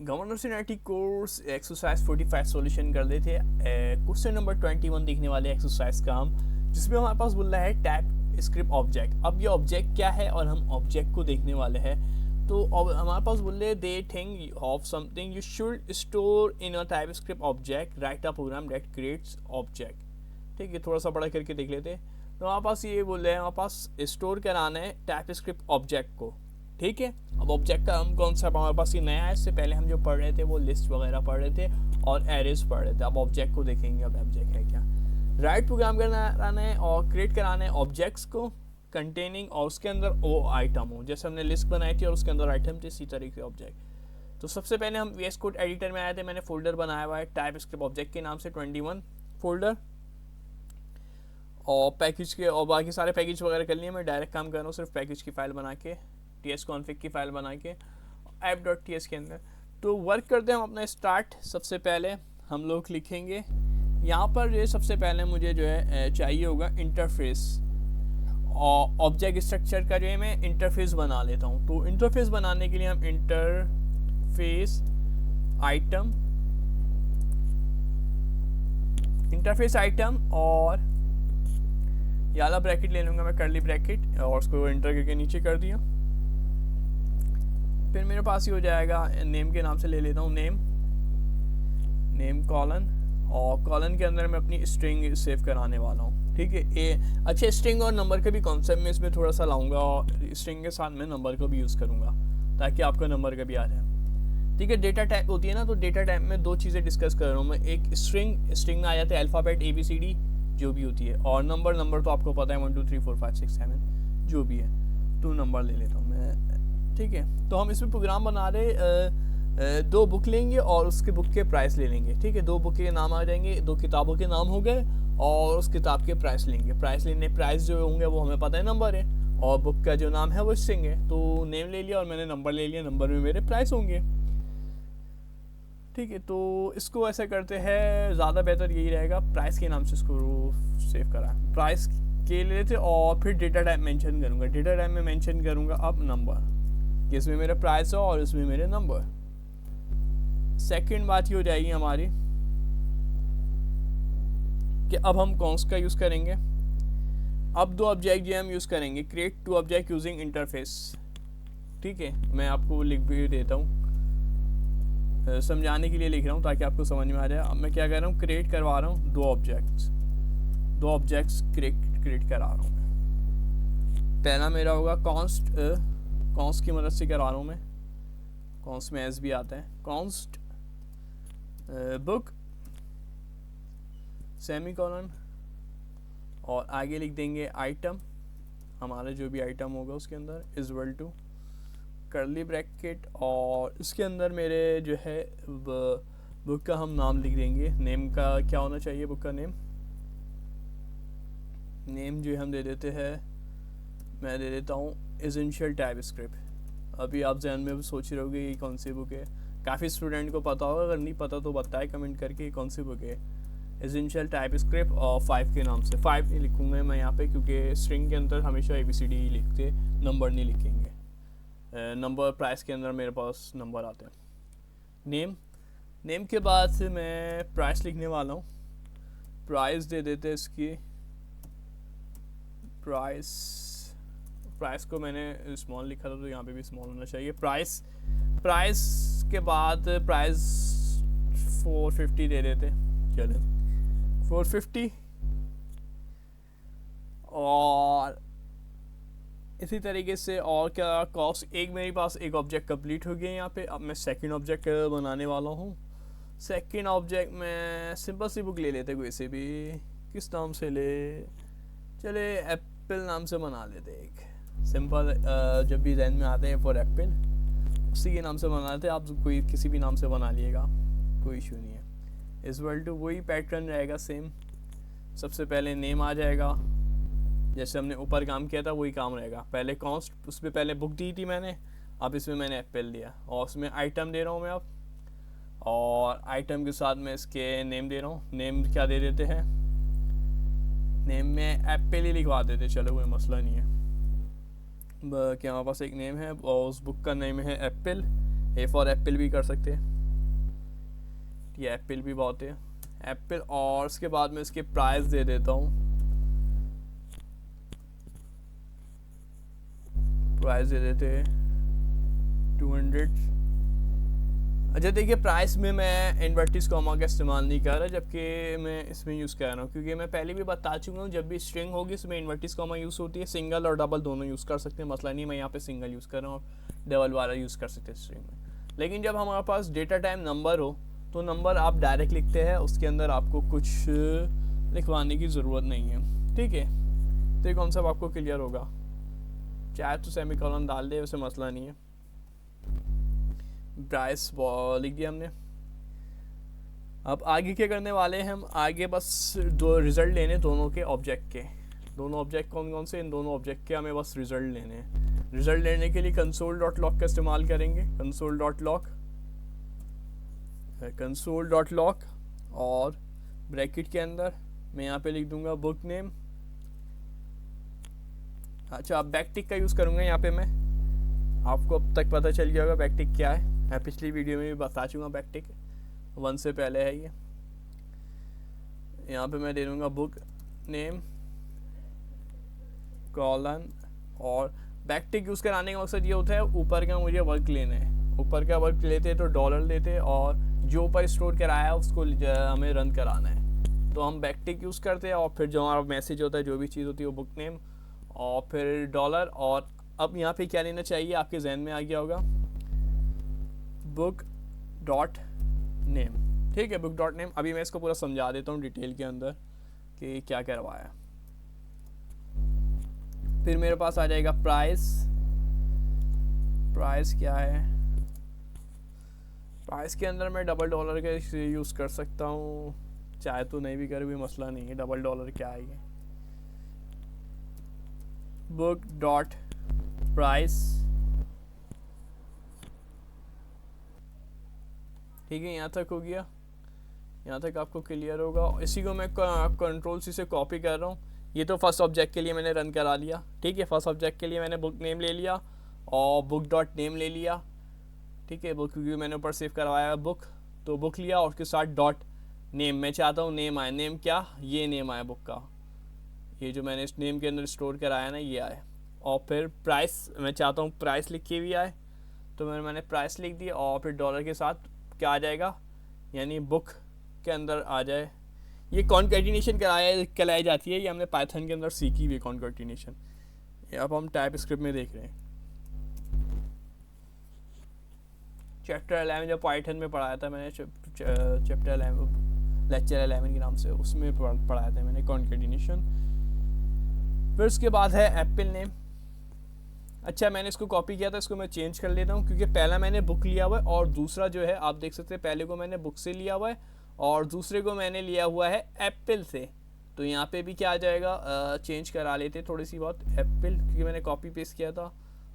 Governor seniority course exercise 45 solution कर देते हैं। क्वेश्चन नंबर 21 देखने वाले एक्सरसाइज का हम, जिसमें हमारे पास बोल रहा है टाइप स्क्रिप्ट ऑब्जेक्ट। अब ये ऑब्जेक्ट क्या है और हम ऑब्जेक्ट को देखने वाले हैं। तो हमारे पास बोल रहे हैं the thing of something you should store in a TypeScript object, right a program that creates object. ठीक है, थोड़ा सा बड़ा करके देख लेते हैं। तो हमारे पास ये बोल रहे हैं हमारे पास स्टोर कराना है टाइप स्क्रिप्ट ऑब्जेक्ट को। ठीक है, अब ऑब्जेक्ट का हम कॉन्सेप्ट हमारे पास ये नया है। इससे पहले हम जो पढ़ रहे थे वो लिस्ट वगैरह पढ़ रहे थे और एरेज पढ़ रहे थे। अब ऑब्जेक्ट को देखेंगे, अब ऑब्जेक्ट है क्या। राइट प्रोग्राम कराना है और क्रिएट कराना है ऑब्जेक्ट्स को कंटेनिंग, और उसके अंदर वो आइटम हो। जैसे हमने लिस्ट बनाई थी और उसके अंदर आइटम थे, इसी तरीके से ऑब्जेक्ट। तो सबसे पहले हम VS कोड एडिटर में आए थे। मैंने फोल्डर बनाया हुआ है टाइप स्क्रिप्ट ऑब्जेक्ट के नाम से 21 फोल्डर, और पैकेज के और बाकी सारे पैकेज वगैरह कर लिए। मैं डायरेक्ट काम कर रहा हूँ सिर्फ पैकेज की फाइल बना के, tsconfig की फाइल बना के app.ts के अंदर। तो वर्क करते हैं हम अपना स्टार्ट। सबसे पहले हम लोग लिखेंगे यहाँ पर, ये सबसे पहले मुझे जो है चाहिए होगा इंटरफेस, और ऑब्जेक्ट स्ट्रक्चर का जो है मैं इंटरफेस बना लेता हूँ। तो इंटरफेस बनाने के लिए हम इंटरफेस आइटम और याला ब्रैकेट ले लूँगा मैं, करली ब्रैकेट, और उसको इंटर करके नीचे कर दिया। फिर मेरे पास ही हो जाएगा नेम के नाम से ले लेता हूँ नेम कॉलन, और कॉलन के अंदर मैं अपनी स्ट्रिंग सेव कराने वाला हूँ। ठीक है, अच्छा स्ट्रिंग और नंबर का भी कॉन्सेप्ट में इसमें थोड़ा सा लाऊंगा, और स्ट्रिंग के साथ मैं नंबर को भी यूज़ करूँगा ताकि आपका नंबर का भी आ जाए। ठीक है, डेटा टाइप होती है ना, तो डेटा टाइप में दो चीज़ें डिस्कस कर रहा हूँ मैं। एक स्ट्रिंग में आ जाते हैं अल्फ़ाबेट ABCD जो भी होती है, और नंबर तो आपको पता है 1 2 3 4 5 6 7 जो भी है, तो नंबर ले लेता हूँ मैं। ठीक है, तो हम इसमें प्रोग्राम बना रहे, दो बुक लेंगे और उसके बुक के प्राइस ले लेंगे। ठीक है, दो बुक के नाम आ जाएंगे, दो किताबों के नाम हो गए, और उस किताब के प्राइस लेंगे। प्राइस जो होंगे वो हमें पता है नंबर है, और बुक का जो नाम है वो स्ट्रिंग है। तो नेम ले लिया और मैंने नंबर ले लिया, नंबर में मेरे प्राइस होंगे। ठीक है, तो इसको ऐसा करते हैं, ज़्यादा बेहतर यही रहेगा, प्राइस के नाम से इसको सेव करा, प्राइस के ले लेते, और फिर डेटा टाइप मेंशन करूँगा। डेटा टाइप में मेंशन करूँगा अब नंबर, कि इसमें मेरा प्राइस हो और इसमें मेरे नंबर। सेकंड बात ये हो जाएगी हमारी कि अब हम कौन का यूज़ करेंगे। अब दो ऑब्जेक्ट जो हम यूज़ करेंगे, create two object using interface. ठीक है, मैं आपको लिख भी देता हूँ, समझाने के लिए लिख रहा हूँ ताकि आपको समझ में आ जाए। अब मैं क्या कर रहा हूँ, क्रिएट करवा रहा हूँ दो ऑब्जेक्ट्स क्रिएट करा रहा हूँ मैं। पहला मेरा होगा कॉन्स्ट की मदद से करा रहा हूँ मैं, कॉन्स्ट में एस भी आता है, कॉन्स्ट बुक सेमीकोलन, और आगे लिख देंगे आइटम, हमारा जो भी आइटम होगा उसके अंदर इक्वल टू करली ब्रैकेट, और इसके अंदर मेरे जो है बुक का हम नाम लिख देंगे। नेम का क्या होना चाहिए, बुक का नेम जो हम दे देते हैं, मैं दे देता हूँ एसेंशियल टाइप स्क्रिप्ट। अभी आप जहन में सोच रहे होगे ये कौन सी बुक है, काफ़ी स्टूडेंट को पता होगा, अगर नहीं पता तो बताए कमेंट करके ये कौन सी बुक है। एसेंशियल टाइप स्क्रिप्ट, और 5 के नाम से 5 नहीं लिखूँगा मैं यहाँ पे, क्योंकि स्ट्रिंग के अंदर हमेशा ABCD ही लिखते, नंबर नहीं लिखेंगे। नंबर प्राइस के अंदर मेरे पास नंबर आते हैं। नेम के बाद से मैं प्राइस लिखने वाला हूँ। प्राइस दे देते इसकी, प्राइस को मैंने स्मॉल लिखा था तो यहाँ पे भी स्मॉल होना चाहिए। प्राइस के बाद प्राइस 450 दे देते, चले 450, और इसी तरीके से और क्या कॉस्ट। एक मेरे पास एक ऑब्जेक्ट कंप्लीट हो गया यहाँ पे। अब मैं सेकंड ऑब्जेक्ट बनाने वाला हूँ। सेकंड ऑब्जेक्ट में सिंपल सी बुक ले लेते, कोई से भी, किस नाम से ले, चले एप्पल नाम से बना लेते, एक सिंपल, जब भी जहन में आते हैं फॉर एप्पल, उसी के नाम से बना लेते। आप कोई किसी भी नाम से बना लिएगा, कोई इशू नहीं है। इक्वल टू वही पैटर्न रहेगा सेम, सबसे पहले नेम आ जाएगा, जैसे हमने ऊपर काम किया था वही काम रहेगा। पहले कॉस्ट, उसमें पहले बुक दी थी मैंने, अब इसमें मैंने एप्पल दिया, और उसमें आइटम दे रहा हूँ मैं अब, और आइटम के साथ में इसके नेम दे रहा हूँ। नेम क्या दे देते हैं, नेम में एप्पल ही लिखवा देते, चलो कोई मसला नहीं है। क्या हमारे पास एक नेम है और उस बुक का नेम है एप्पल, ए फॉर एप्पल भी कर सकते हैं, ये एप्पल भी बहुत है, एप्पल। और उसके बाद में इसके प्राइस दे देता हूँ, प्राइस दे देते 200। अच्छा देखिए, प्राइस में मैं इन्वर्टिस कॉमा का इस्तेमाल नहीं कर रहा, जबकि मैं इसमें यूज़ कर रहा हूँ, क्योंकि मैं पहले भी बता चुका हूँ जब भी स्ट्रिंग होगी इसमें इन्वर्टिस कॉमा यूज़ होती है। सिंगल और डबल दोनों यूज़ कर सकते हैं, मसला नहीं, मैं यहाँ पे सिंगल यूज़ कर रहा हूँ, डबल वाला यूज़ कर सकते हैं स्ट्रिंग में। लेकिन जब हमारे पास डेटा टाइम नंबर हो तो नंबर आप डायरेक्ट लिखते हैं, उसके अंदर आपको कुछ लिखवाने की ज़रूरत नहीं है, ठीक है। तो ये कॉन्सेप्ट आपको क्लियर होगा, चाहे तो सेमीकोलन डाल दे, वैसे मसला नहीं है। प्राइस लिख दिया हमने। अब आगे क्या करने वाले हैं हम, आगे बस दो रिज़ल्ट लेने दोनों के ऑब्जेक्ट के। दोनों ऑब्जेक्ट कौन कौन से, इन दोनों ऑब्जेक्ट के हमें बस रिज़ल्ट लेने हैं। रिज़ल्ट लेने के लिए कंसोल डॉट लॉग का इस्तेमाल करेंगे, console dot log, console dot log, और ब्रैकेट के अंदर मैं यहाँ पे लिख दूंगा बुक नेम। अच्छा, बैकटिक का यूज़ करूँगा यहाँ पे मैं, आपको अब तक पता चल गया होगा बैकटिक क्या है, मैं पिछली वीडियो में भी बता चुका। बैकटिक 1 से पहले है ये। यहाँ पे मैं दे दूँगा बुक नेम कॉलन, और बैकटिक यूज़ कराने का मकसद ये होता है ऊपर का मुझे वर्क लेना है, ऊपर का वर्क लेते तो डॉलर लेते, और जो ऊपर स्टोर कराया है उसको हमें रन कराना है, तो हम बैकटिक यूज़ करते हैं। और फिर जो हमारा मैसेज होता है, जो भी चीज़ होती है वो बुक नेम और फिर डॉलर। और अब यहाँ पे क्या लेना चाहिए, आपके जहन में आ गया होगा, बुक डॉट नेम, ठीक है, बुक डॉट नेम। अभी मैं इसको पूरा समझा देता हूँ डिटेल के अंदर कि क्या करवाया। फिर मेरे पास आ जाएगा प्राइस। प्राइस क्या है, प्राइस के अंदर मैं डबल डॉलर का यूज़ कर सकता हूँ, चाहे तो नहीं भी करे भी मसला नहीं है। डबल डॉलर क्या है ये, बुक डॉट प्राइस, ठीक है, यहाँ तक हो गया, यहाँ तक आपको क्लियर होगा। इसी को मैं कंट्रोल सी से कॉपी कर रहा हूँ। ये तो फर्स्ट ऑब्जेक्ट के लिए मैंने रन करा लिया, ठीक है। फर्स्ट ऑब्जेक्ट के लिए मैंने बुक नेम ले लिया और बुक डॉट नेम ले लिया, ठीक है, बुक क्योंकि मैंने ऊपर सेव करवाया है बुक, तो बुक लिया और उसके साथ डॉट नेम। मैं चाहता हूँ नेम आए, नेम क्या, ये नेम आए बुक का, ये जो मैंने इस नेम के अंदर स्टोर कराया ना ये आए। और फिर प्राइस, मैं चाहता हूँ प्राइस लिख के भी आए, तो मैंने प्राइस लिख दिया, और फिर डॉलर के साथ क्या आ जाएगा, यानी बुक के अंदर आ जाए। ये कॉन्कैटिनेशन कहलाई जाती है, ये हमने पाइथन के अंदर सीखी हुई कॉन्कैटिनेशन, ये अब हम टाइप स्क्रिप्ट में देख रहे हैं। चैप्टर 11 जब पाइथन में पढ़ाया था मैंने, चैप्टर 11 लेक्चर 11 के नाम से, उसमें पढ़ाया था मैंने कॉन्कैटिनेशन। फिर उसके बाद है एप्पल नेम। अच्छा, मैंने इसको कॉपी किया था, इसको मैं चेंज कर लेता हूँ, क्योंकि पहला मैंने बुक लिया हुआ है और दूसरा जो है आप देख सकते हैं, पहले को मैंने बुक से लिया हुआ है और दूसरे को मैंने लिया हुआ है एप्पल से। तो यहाँ पे भी क्या आ जाएगा, चेंज करा लेते थोड़ी सी बहुत, एप्पल, क्योंकि मैंने कॉपी पेस्ट किया था।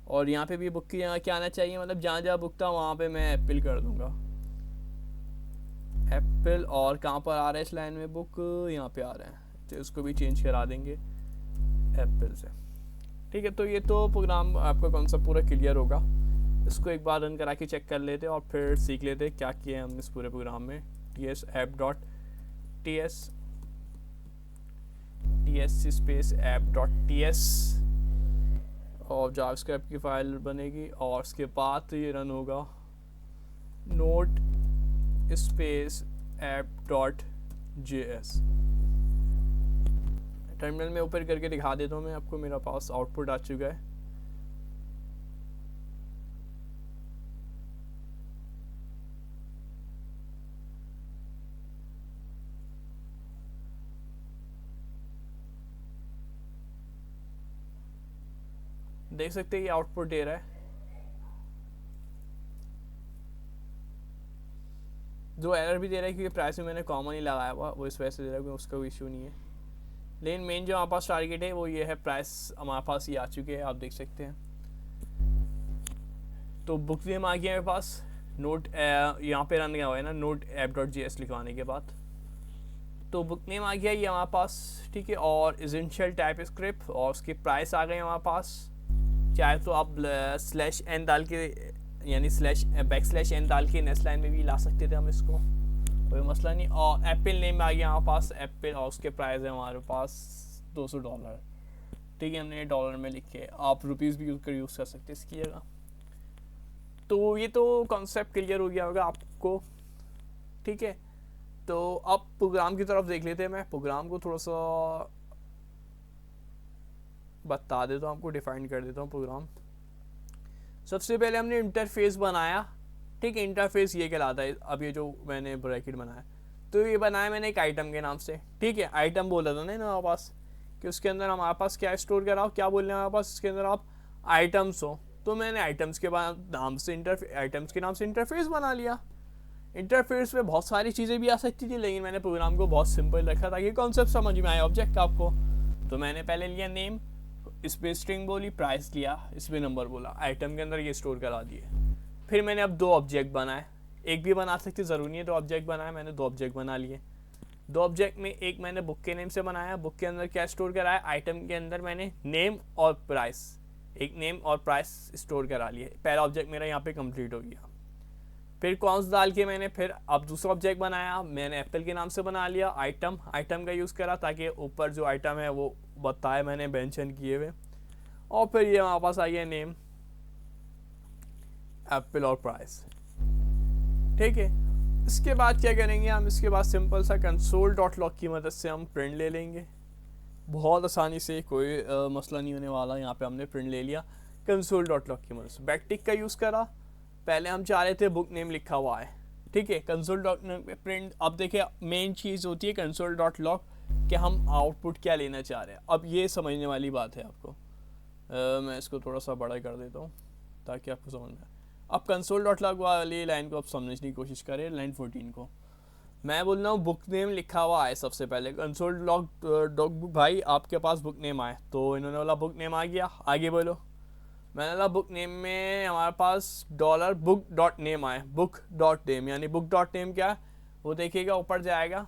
और यहाँ पे भी बुक की यहाँ क्या आना चाहिए, मतलब जहाँ जहाँ बुक था वहाँ पे मैं एप्पल कर दूँगा, एप्पल। और कहाँ पर आ रहा है इस लाइन में बुक, यहाँ पे आ रहा है, तो इसको भी चेंज करा देंगे एप्पल से, ठीक है। तो ये तो प्रोग्राम आपका कॉन्सेप्ट पूरा क्लियर होगा। इसको एक बार रन करा के चेक कर लेते और फिर सीख लेते क्या किया हम इस पूरे प्रोग्राम में। ts app dot ts space app dot ts और जावास्क्रिप्ट की फाइल बनेगी, और उसके बाद ये रन होगा note space app dot js। Terminal में ऊपर करके दिखा देता हूँ मैं आपको, मेरा पास आउटपुट आ चुका है। देख सकते हैं ये आउटपुट दे रहा है। जो एरर भी दे रहा है क्योंकि प्राइस में मैंने कॉमन ही लगाया हुआ, वो इस वजह से दे रहा है, उसका कोई इशू नहीं है। लेकिन मेन जो हमारे पास टारगेट है वो ये है, प्राइस हमारे पास ये आ चुके हैं, आप देख सकते हैं। तो बुक नेम आ गया मेरे पास, नोट यहाँ पे रन गया हुआ है ना, नोट ऐप डॉट js लिखवाने के बाद, तो बुक नेम आ गया ये हमारे पास, ठीक है। और एसेंशियल टाइप स्क्रिप्ट और उसके प्राइस आ गए हमारे पास। चाहे तो आप /n डाल के यानी /n डाल के नेक्स्ट लाइन में भी ला सकते थे हम इसको, कोई मसला नहीं। और एप्पल नेम आ गया हमारे पास एप्पल, और उसके प्राइस है हमारे पास $200। ठीक है, हमने डॉलर में लिखे, आप रुपीज़ भी यूज़ कर सकते हैं इसकी जगह। तो ये तो कॉन्सेप्ट क्लियर हो गया होगा आपको। ठीक है, तो अब प्रोग्राम की तरफ देख लेते हैं। मैं प्रोग्राम को थोड़ा सा बता देता हूँ आपको, डिफाइन कर देता हूँ प्रोग्राम। सबसे पहले हमने इंटरफेस बनाया। ठीक है, इंटरफेस ये कहलाता है। अब ये जो मैंने ब्रैकेट बनाया, तो ये बनाया मैंने एक आइटम के नाम से। ठीक है, आइटम बोला था ना हमारे पास कि उसके अंदर हमारे पास क्या स्टोर करा हो, क्या बोल रहे हैं हमारे पास इसके अंदर आप आइटम्स हो। तो मैंने आइटम्स के नाम से इंटरफेस बना लिया। इंटरफेस में बहुत सारी चीज़ें भी आ सकती थी, लेकिन मैंने प्रोग्राम को बहुत सिंपल रखा ताकि कॉन्सेप्ट समझ में आए ऑब्जेक्ट आपको। तो मैंने पहले लिया नेम, इस पर स्ट्रिंग बोली, प्राइस लिया, इस पर नंबर बोला, आइटम के अंदर ये स्टोर करा दिए। फिर मैंने अब 2 ऑब्जेक्ट बनाए, एक भी बना सकते, ज़रूरी नहीं है 2 ऑब्जेक्ट बनाए, मैंने 2 ऑब्जेक्ट बना लिए। 2 ऑब्जेक्ट में एक मैंने बुक के नेम से बनाया, बुक के अंदर क्या स्टोर कराया, आइटम के अंदर मैंने नेम और प्राइस, एक नेम और प्राइस स्टोर करा लिए। पहला ऑब्जेक्ट मेरा यहाँ पे कंप्लीट हो गया। फिर कॉन्स डाल के मैंने फिर अब दूसरा ऑब्जेक्ट बनाया, मैंने एप्पल के नाम से बना लिया। आइटम का यूज़ करा ताकि ऊपर जो आइटम है वो बताए, मैंने मेंशन किए हुए। और फिर ये हमारे पास आ गया नेम, एप्पल और प्राइस। ठीक है, इसके बाद क्या करेंगे हम, इसके बाद सिंपल सा console.log की मदद से हम प्रिंट ले लेंगे, बहुत आसानी से, कोई मसला नहीं होने वाला। यहाँ पे हमने प्रिंट ले लिया console.log की मदद से। बैकटिक का यूज़ करा, पहले हम चाह रहे थे बुक नेम लिखा हुआ है। ठीक है, console.log प्रिंट। अब देखिए मेन चीज़ होती है console.log कि हम आउटपुट क्या लेना चाह रहे हैं। अब ये समझने वाली बात है आपको। मैं इसको थोड़ा सा बड़ा कर देता हूँ ताकि आपको समझ में आए। अब console.log वाली लाइन को आप समझने की कोशिश करें, लाइन 14 को। मैं बोल रहा हूँ बुक नेम लिखा हुआ है सबसे पहले console.log भाई आपके पास बुक नेम आए, तो इन्होंने बोला बुक नेम आ गया, आगे बोलो। मैंने बोला बुक नेम में हमारे पास $book.name आए, book.name, यानी book.name क्या है, वो देखिएगा ऊपर जाएगा,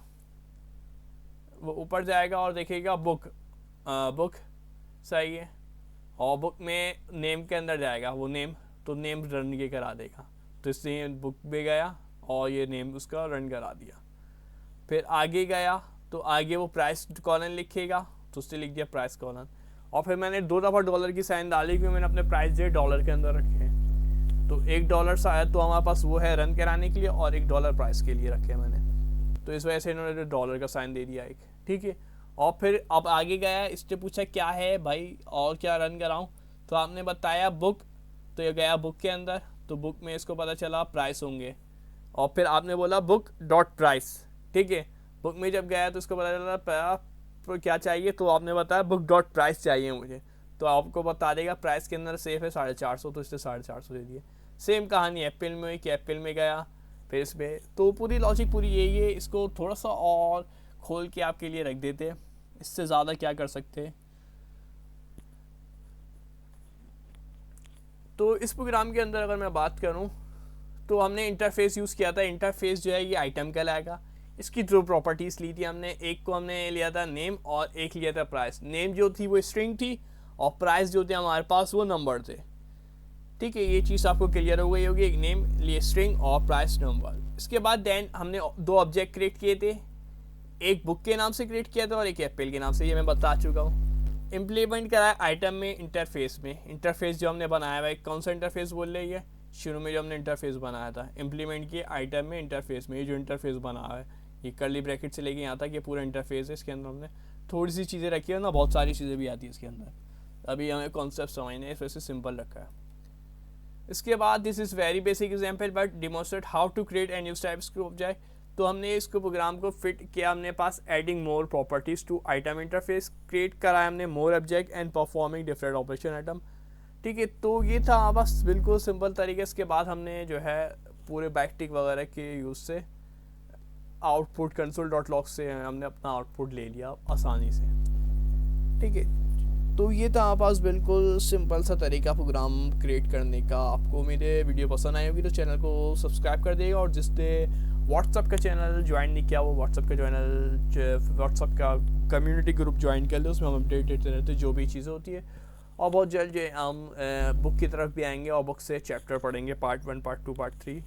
वो ऊपर जाएगा और देखिएगा बुक सही है, और बुक में नेम के अंदर जाएगा वो नेम, तो नेम रन के करा देगा। तो इसलिए बुक भी गया और ये नेम उसका रन करा दिया। फिर आगे गया तो आगे वो प्राइस कॉलन लिखेगा, तो उससे लिख दिया प्राइस कॉलन। और फिर मैंने 2 दफ़ा डॉलर की साइन डाली क्योंकि मैंने अपने प्राइस जो डॉलर के अंदर रखे हैं। तो $1 आया तो हमारे पास वो है रन कराने के लिए, और $1 प्राइस के लिए रखे मैंने, तो इस वजह से इन्होंने डॉलर का साइन दे दिया एक। ठीक है, और फिर अब आगे गया, इससे पूछा क्या है भाई और क्या रन कराऊँ, तो आपने बताया बुक, तो ये गया बुक के अंदर, तो बुक में इसको पता चला प्राइस होंगे, और फिर आपने बोला book.price। ठीक है, बुक में जब गया तो इसको पता चला क्या चाहिए, तो आपने बताया book.price चाहिए मुझे, तो आपको बता देगा प्राइस के अंदर सेफ है 450, तो इससे 450 दे दिए। सेम कहानी एप्पल में हुई कि एप्पल में गया, फिर इस पर, तो पूरी लॉजिक पूरी यही है। इसको थोड़ा सा और खोल के आपके लिए रख देते, इससे ज़्यादा क्या कर सकते हैं। तो इस प्रोग्राम के अंदर अगर मैं बात करूं तो हमने इंटरफेस यूज़ किया था। इंटरफेस जो है ये आइटम कहलाएगा। इसकी 2 प्रॉपर्टीज़ ली थी हमने, एक को हमने लिया था नेम और एक लिया था प्राइस। नेम जो थी वो स्ट्रिंग थी और प्राइस जो थे हमारे पास वो नंबर थे। ठीक है, ये चीज़ आपको क्लियर हो गई होगी, एक नेम लिए स्ट्रिंग और प्राइस नंबर। इसके बाद देन हमने 2 ऑब्जेक्ट क्रिएट किए थे, एक बुक के नाम से क्रिएट किया था और एक एप्पल के नाम से, ये मैं बता चुका हूँ। इम्प्लीमेंट करा है आइटम में, इंटरफेस में। इंटरफेस जो हमने बनाया हुआ है, कौन सा इंटरफेस बोल रही है, शुरू में जो हमने इंटरफेस बनाया था, इम्प्लीमेंट किए आइटम में इंटरफेस में। ये जो इंटरफेस बना हुआ है, ये कर्ली ब्रैकेट से लेके यहाँ तक ये पूरा इंटरफेस है। इसके अंदर हमने थोड़ी सी चीज़ें रखी है ना, बहुत सारी चीज़ें भी आती है इसके अंदर, अभी हमें कॉन्सेप्ट समझने इस वजह से सिंपल रखा है। इसके बाद this is very basic example but demonstrate how to create a new TypeScript object. तो हमने इसको प्रोग्राम को फिट किया, हमने pass adding more properties to item interface create करा हमने, more object and performing different operation item. ठीक है, तो ये था बस बिल्कुल सिंपल तरीके। इसके बाद हमने जो है पूरे बैकटिक वगैरह के यूज़ से आउटपुट console.log से हमने अपना आउटपुट ले लिया आसानी से। ठीक है, तो ये था हमारे पास बिल्कुल सिंपल सा तरीका प्रोग्राम क्रिएट करने का। आपको मेरे वीडियो पसंद आई होगी तो चैनल को सब्सक्राइब कर देगा, और जिसने व्हाट्सअप का चैनल ज्वाइन नहीं किया वो व्हाट्सअप का कम्युनिटी ग्रुप ज्वाइन कर ले, उसमें हम अपडेट देते रहते हैं जो भी चीज़ें होती है। और बहुत जल्द जो है हम बुक की तरफ भी आएंगे और बुक से चैप्टर पढ़ेंगे, पार्ट 1, पार्ट 2, पार्ट 3।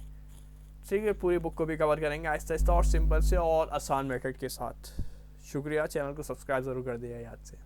ठीक है, पूरी बुक को भी कवर करेंगे आहिस्ता आहिस्ता और सिंपल से और आसान मेथड के साथ। शुक्रिया, चैनल को सब्सक्राइब ज़रूर कर दिया याद से।